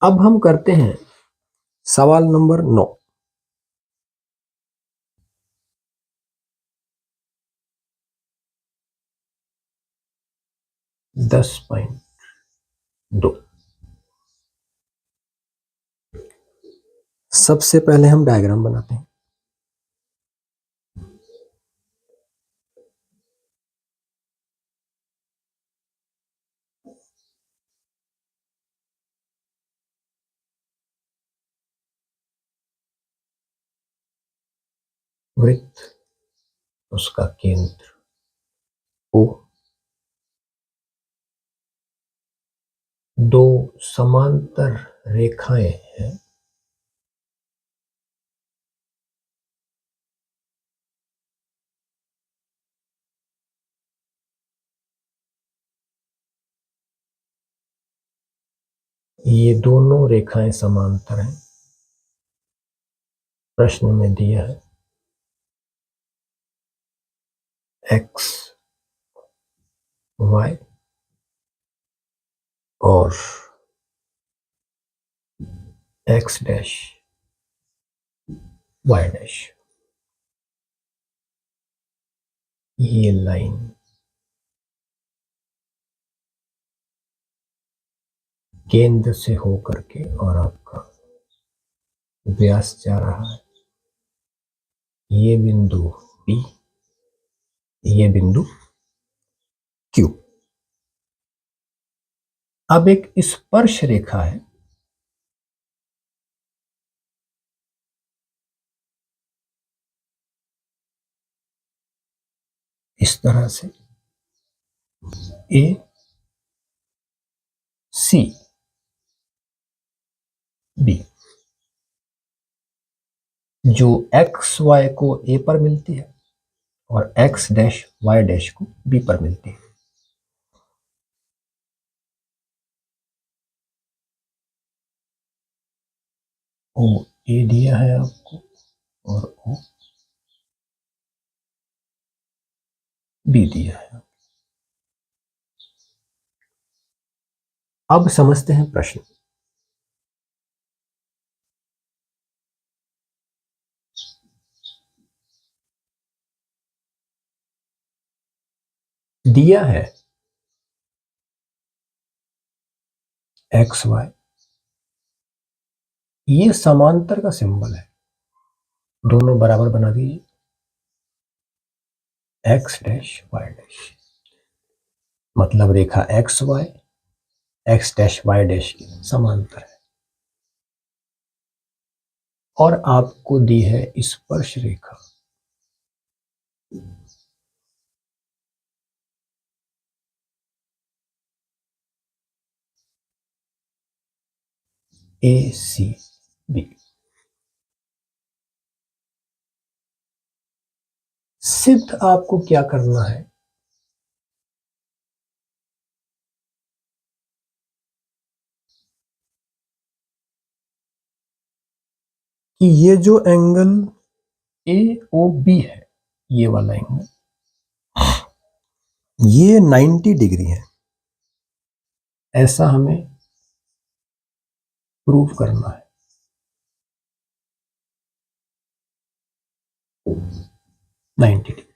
अब हम करते हैं सवाल नंबर 9। $10.2। सबसे पहले हम डायग्राम बनाते हैं। वृत्त, उसका केंद्र O, दो समांतर रेखाएं हैं, ये दोनों रेखाएं समांतर हैं। प्रश्न में दिया है x, y और x डैश, y डैश। ये लाइन केंद्र से होकर के और आपका व्यास जा रहा है। ये बिंदु P, ये बिंदु Q। अब एक स्पर्श रेखा है, इस तरह से A C B, जो x y को A पर मिलती है और x डैश y डैश को B पर मिलती है। ओ ए दिया है आपको और ओ बी दिया है। अब समझते हैं प्रश्न। दिया है एक्स वाई, ये समांतर का सिंबल है, दोनों बराबर बना दीजिए, एक्स डैश वाई डैश, मतलब रेखा X Y X dash Y dash की समांतर है। और आपको दी है स्पर्श रेखा ए सी बी। सिद्ध आपको क्या करना है, कि ये जो एंगल ए ओ बी है, ये वाला एंगल, ये 90 डिग्री है, ऐसा हमें प्रूव करना है। 90 डिग्री।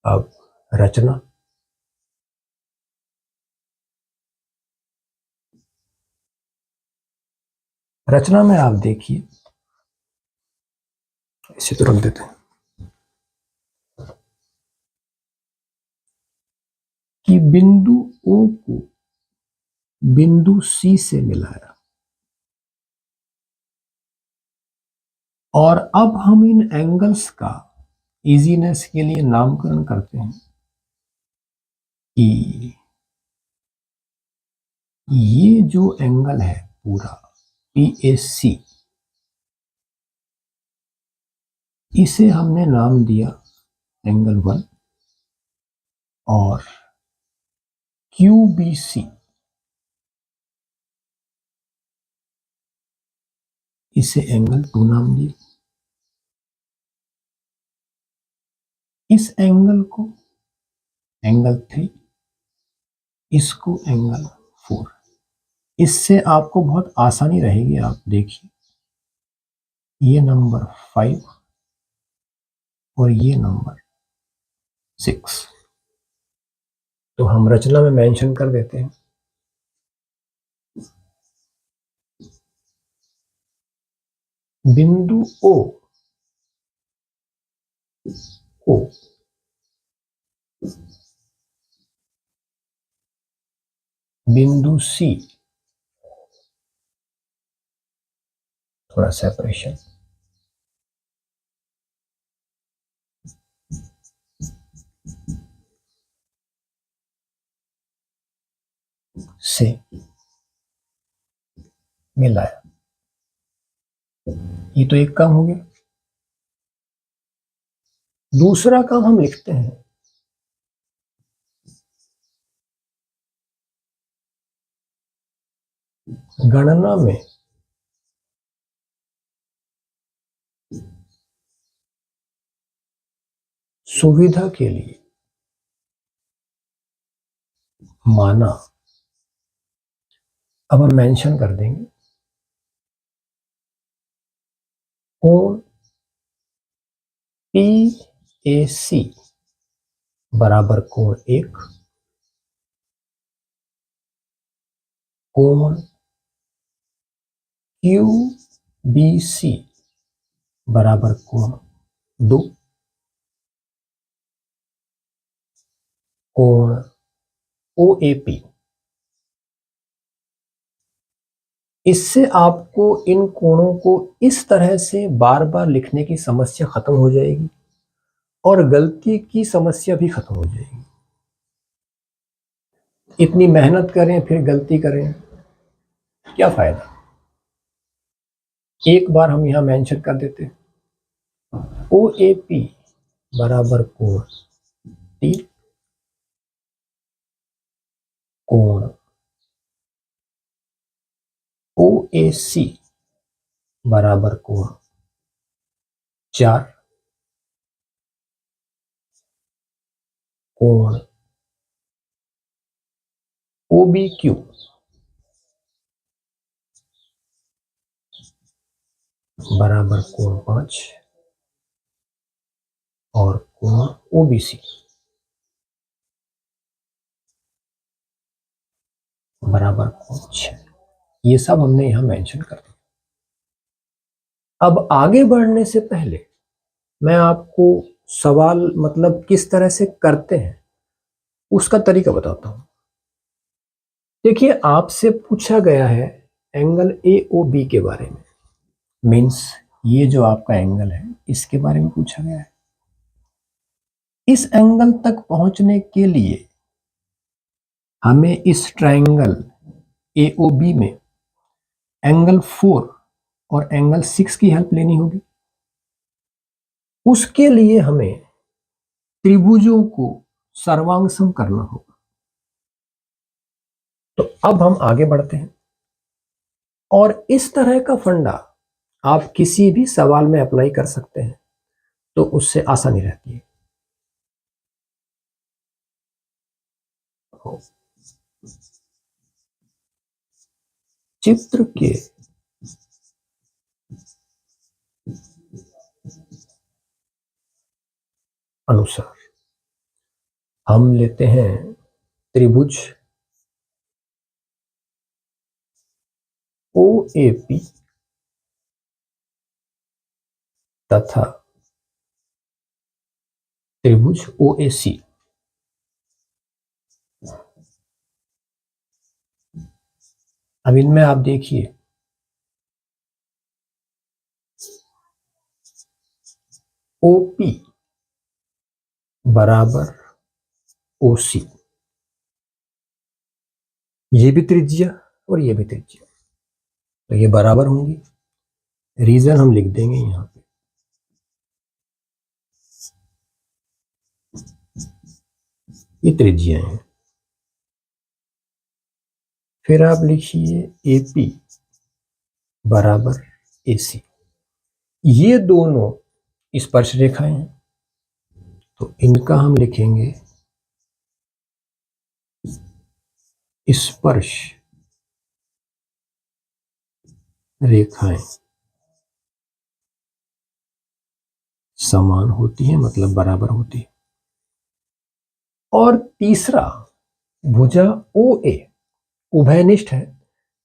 अब रचना, रचना में आप देखिए, इसे तो रख देते हैं, कि बिंदु O को बिंदु C से मिलाया और अब हम इन एंगल्स का इजीनेस के लिए नामकरण करते हैं कि ये जो एंगल है पूरा PAC, इसे हमने नाम दिया एंगल 1 और QBC इसे एंगल 2 नाम दिया। इस एंगल को एंगल 3, इसको एंगल 4। इससे आपको बहुत आसानी रहेगी। आप देखिए, ये नंबर 5 और ये नंबर 6, तो हम रचना में मेंशन कर देते हैं। बिंदु O को बिंदु C, थोड़ा सेपरेशन, से मिलाया। ये तो एक काम हो गया। दूसरा काम हम लिखते हैं, गणना में सुविधा के लिए माना। अब हम मेंशन कर देंगे कोण PAC बराबर कोण 1, कोण QBC बराबर कोण 2, कोण OAP। इससे आपको इन कोणों को इस तरह से बार बार लिखने की समस्या खत्म हो जाएगी और गलती की समस्या भी खत्म हो जाएगी। इतनी मेहनत करें फिर गलती करें, क्या फायदा। एक बार हम यहां मेंशन कर देते हैं, OAP बराबर कोण T, कोण OAC बराबर कोण 4, कोण OBQ बराबर कोण 5 और कोण OBC बराबर कोण 6। ये सब हमने यहां मेंशन कर दिया। अब आगे बढ़ने से पहले मैं आपको सवाल मतलब किस तरह से करते हैं उसका तरीका बताता हूं। देखिए, आपसे पूछा गया है एंगल AOB के बारे में, मीन्स ये जो आपका एंगल है इसके बारे में पूछा गया है। इस एंगल तक पहुंचने के लिए हमें इस ट्रायंगल AOB में एंगल 4 और एंगल 6 की हेल्प लेनी होगी। उसके लिए हमें त्रिभुजों को सर्वांगसम करना होगा। तो अब हम आगे बढ़ते हैं और इस तरह का फंडा आप किसी भी सवाल में अप्लाई कर सकते हैं, तो उससे आसानी रहती है। चित्र के अनुसार हम लेते हैं त्रिभुज OAP तथा त्रिभुज OAC। अब इनमें आप देखिए, OP बराबर OC, ये भी त्रिज्या और ये भी त्रिज्या, तो ये बराबर होंगी। रीजन हम लिख देंगे यहां पे, ये त्रिज्या है। फिर आप लिखिए AP बराबर AC, ये दोनों स्पर्श रेखाएं हैं, तो इनका हम लिखेंगे स्पर्श रेखाएं समान होती है, मतलब बराबर होती है। और तीसरा, भुजा ओ ए उभयनिष्ठ है,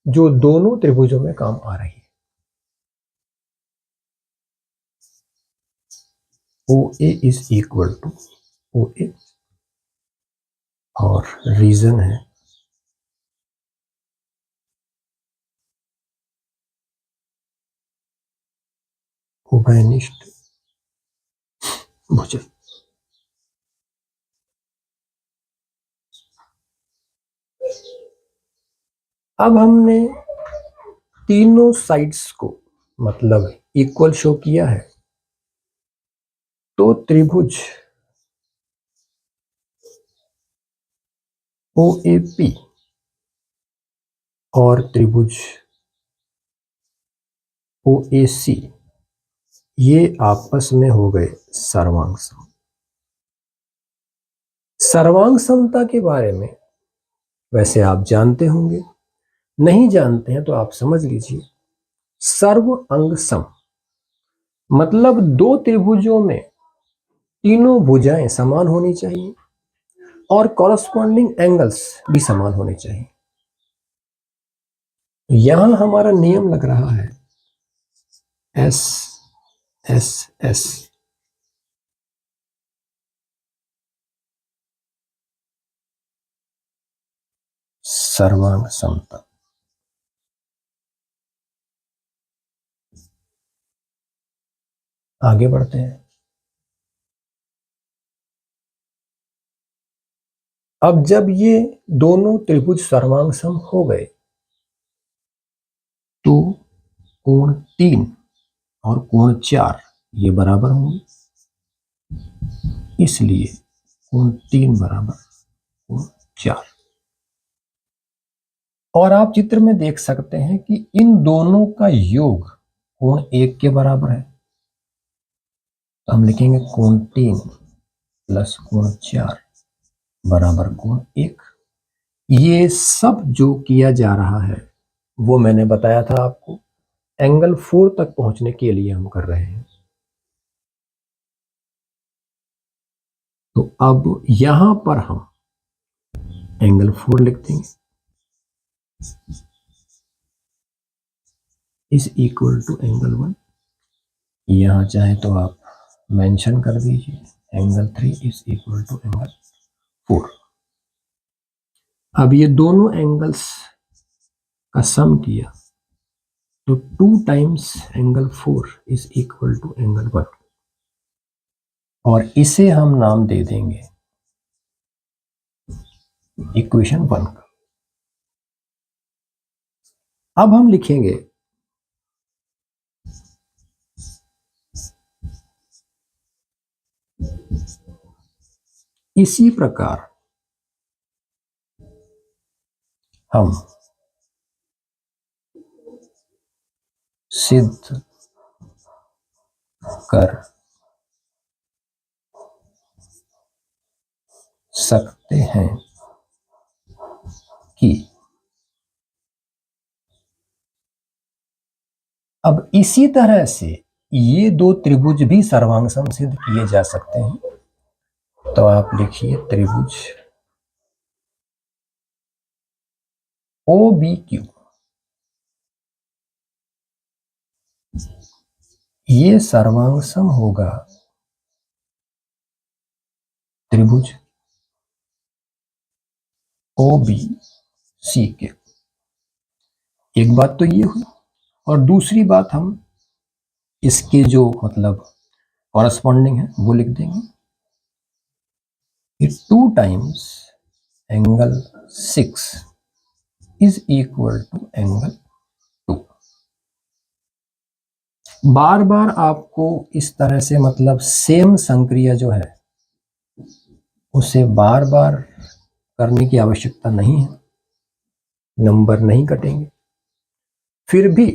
जो दोनों त्रिभुजों में काम आ रही है। ओ ए इज इक्वल टू ओ ए, और रीजन है उभयनिष्ठ भुजा। अब हमने तीनों साइड्स को मतलब इक्वल शो किया है, तो त्रिभुज OAP और त्रिभुज OAC ये आपस में हो गए सर्वांग सम। सर्वांग समता के बारे में वैसे आप जानते होंगे, नहीं जानते हैं तो आप समझ लीजिए। सर्व अंग सम मतलब दो त्रिभुजों में तीनों भुजाएं समान होनी चाहिए और कॉरस्पॉन्डिंग एंगल्स भी समान होने चाहिए। यहां हमारा नियम लग रहा है एस एस एस। सर्वांग समता। आगे बढ़ते हैं। अब जब ये दोनों त्रिभुज सर्वांग सम हो गए तो कोण 3 और कोण 4 ये बराबर होंगे, इसलिए कोण 3 बराबर कोण 4। और आप चित्र में देख सकते हैं कि इन दोनों का योग कोण 1 के बराबर है, तो हम लिखेंगे कोण 3 प्लस कोण 4 बराबर कोण 1। ये सब जो किया जा रहा है वो मैंने बताया था आपको, एंगल 4 तक पहुंचने के लिए हम कर रहे हैं। तो अब यहां पर हम एंगल 4 लिख देंगे, इज इक्वल टू एंगल 1। यहां चाहे तो आप मेंशन कर दीजिए angle 3 is equal to angle 4। अब ये दोनों एंगल्स का सम किया तो 2 times angle 4 is equal to angle 1, और इसे हम नाम दे देंगे इक्वेशन 1 का। अब हम लिखेंगे इसी प्रकार हम सिद्ध कर सकते हैं कि अब इसी तरह से ये दो त्रिभुज भी सर्वांग सम सिद्ध किए जा सकते हैं। तो आप लिखिए त्रिभुज OBQ ये सर्वांग सम होगा त्रिभुज OBC के। एक बात तो ये हुई, और दूसरी बात हम इसके जो मतलब कॉरस्पॉन्डिंग है वो लिख देंगे, 2 times angle 6 is equal to angle 2। बार बार आपको इस तरह से मतलब सेम संक्रिया जो है उसे बार बार करने की आवश्यकता नहीं है, नंबर नहीं कटेंगे। फिर भी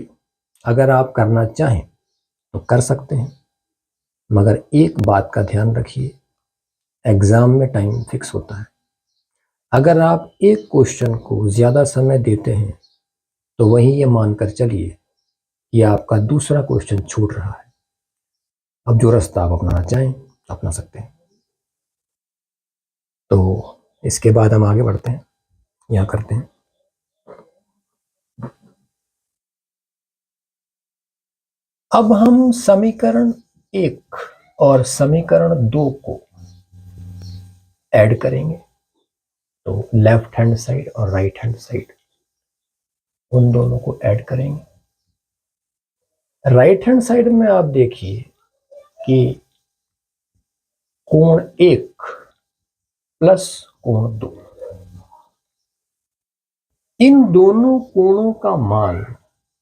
अगर आप करना चाहें तो कर सकते हैं, मगर एक बात का ध्यान रखिए, एग्जाम में टाइम फिक्स होता है। अगर आप एक क्वेश्चन को ज़्यादा समय देते हैं तो वहीं ये मानकर चलिए ये आपका दूसरा क्वेश्चन छूट रहा है। अब जो रास्ता आप अपनाना चाहें अपना सकते हैं। तो इसके बाद हम आगे बढ़ते हैं, यहाँ करते हैं। अब हम समीकरण 1 और समीकरण 2 को ऐड करेंगे। तो लेफ्ट हैंड साइड और राइट हैंड साइड उन दोनों को ऐड करेंगे। राइट हैंड साइड में आप देखिए कि कोण 1 प्लस कोण 2, इन दोनों कोणों का मान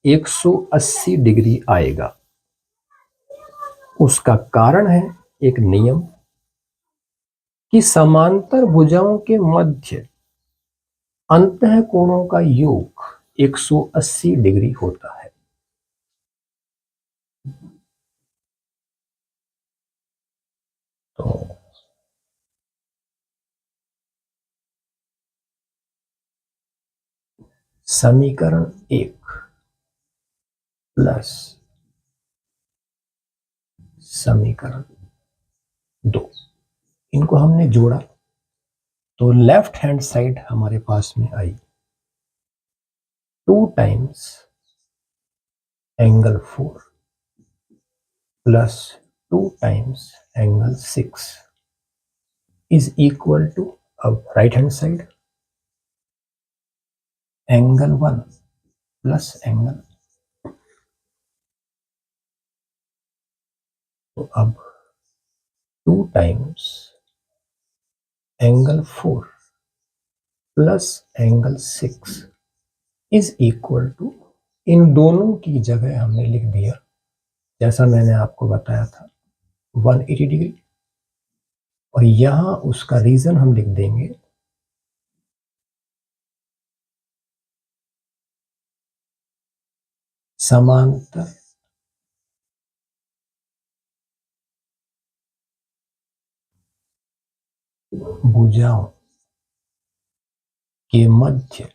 180 डिग्री आएगा। उसका कारण है एक नियम कि समांतर भुजाओं के मध्य अंतः कोणों का योग 180 डिग्री होता है। तो समीकरण 1 प्लस समीकरण 2, इनको हमने जोड़ा तो लेफ्ट हैंड साइड हमारे पास में आई 2 times angle 4 plus 2 times angle 6 is equal to, अब right hand side angle 1 plus angle, तो अब 2 times angle 4 plus angle 6 is equal to, इन दोनों की जगह हमने लिख दिया जैसा मैंने आपको बताया था 180 डिग्री, और यहां उसका रीजन हम लिख देंगे समांतर भुजाओं के मध्य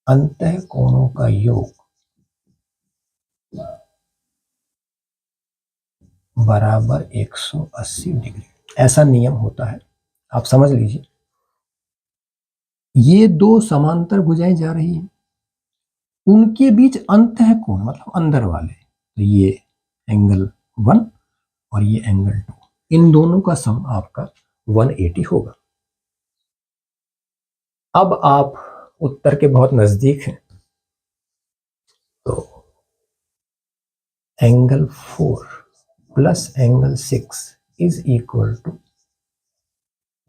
अंतः कोणों का योग बराबर 180 डिग्री, ऐसा नियम होता है। आप समझ लीजिए, ये दो समांतर भुजाएं जा रही हैं, उनके बीच अंतः कोण मतलब अंदर वाले, तो ये एंगल 1 और ये एंगल 2, इन दोनों का सम आपका 180 होगा। अब आप उत्तर के बहुत नजदीक हैं, तो angle 4 plus angle 6 is equal to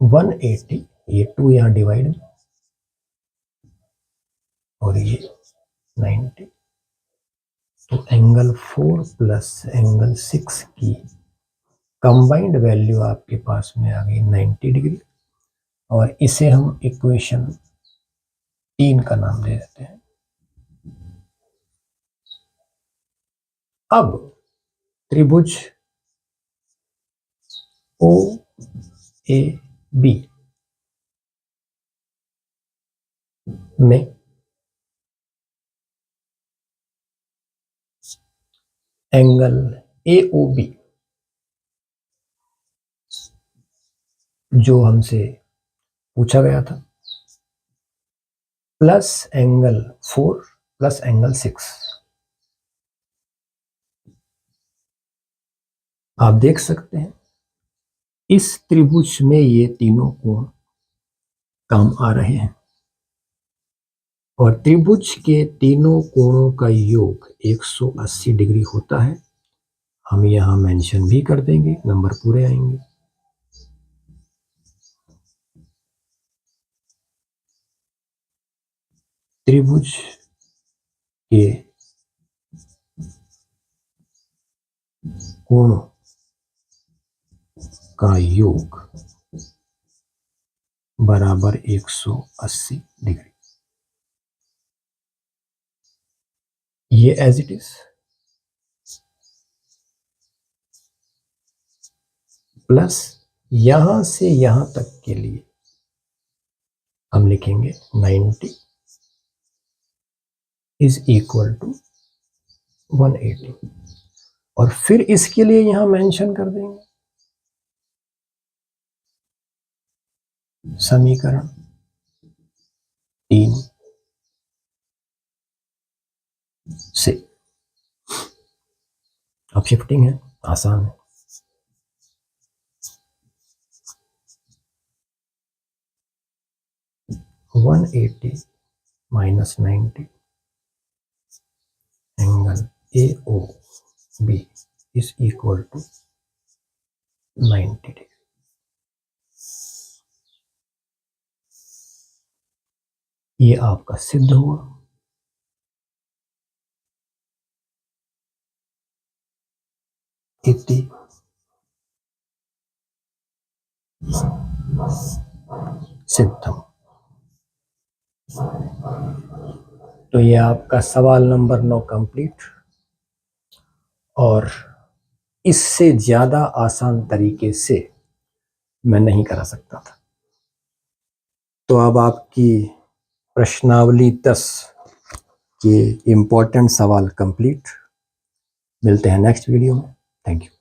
180, ये 2 यहां डिवाइड में और ये 90, तो एंगल 4 प्लस एंगल 6 की कंबाइंड वैल्यू आपके पास में आ गई 90 डिग्री, और इसे हम इक्वेशन 3 का नाम दे देते हैं। अब त्रिभुज ओ ए बी में एंगल ए ओ बी जो हमसे पूछा गया था प्लस एंगल 4 प्लस एंगल 6, आप देख सकते हैं इस त्रिभुज में ये तीनों कोण काम आ रहे हैं, और त्रिभुज के तीनों कोणों का योग 180 डिग्री होता है। हम यहां मेंशन भी कर देंगे, नंबर पूरे आएंगे। त्रिभुज के कोणों का योग बराबर 180 डिग्री, ये एज इट इज प्लस यहां से यहां तक के लिए हम लिखेंगे 90 इज इक्वल टू 180 और फिर इसके लिए यहां मेंशन कर देंगे समीकरण 3 से। अब शिफ्टिंग है, आसान है। -180 -90 angle AOB is equal to 90 degree. ये आपका सिद्ध हुआ। इति सिद्धम। तो ये आपका सवाल नंबर 9 कंप्लीट, और इससे ज्यादा आसान तरीके से मैं नहीं करा सकता था। तो अब आपकी प्रश्नावली 10 के इम्पोर्टेंट सवाल कंप्लीट। मिलते हैं नेक्स्ट वीडियो में। Thank you.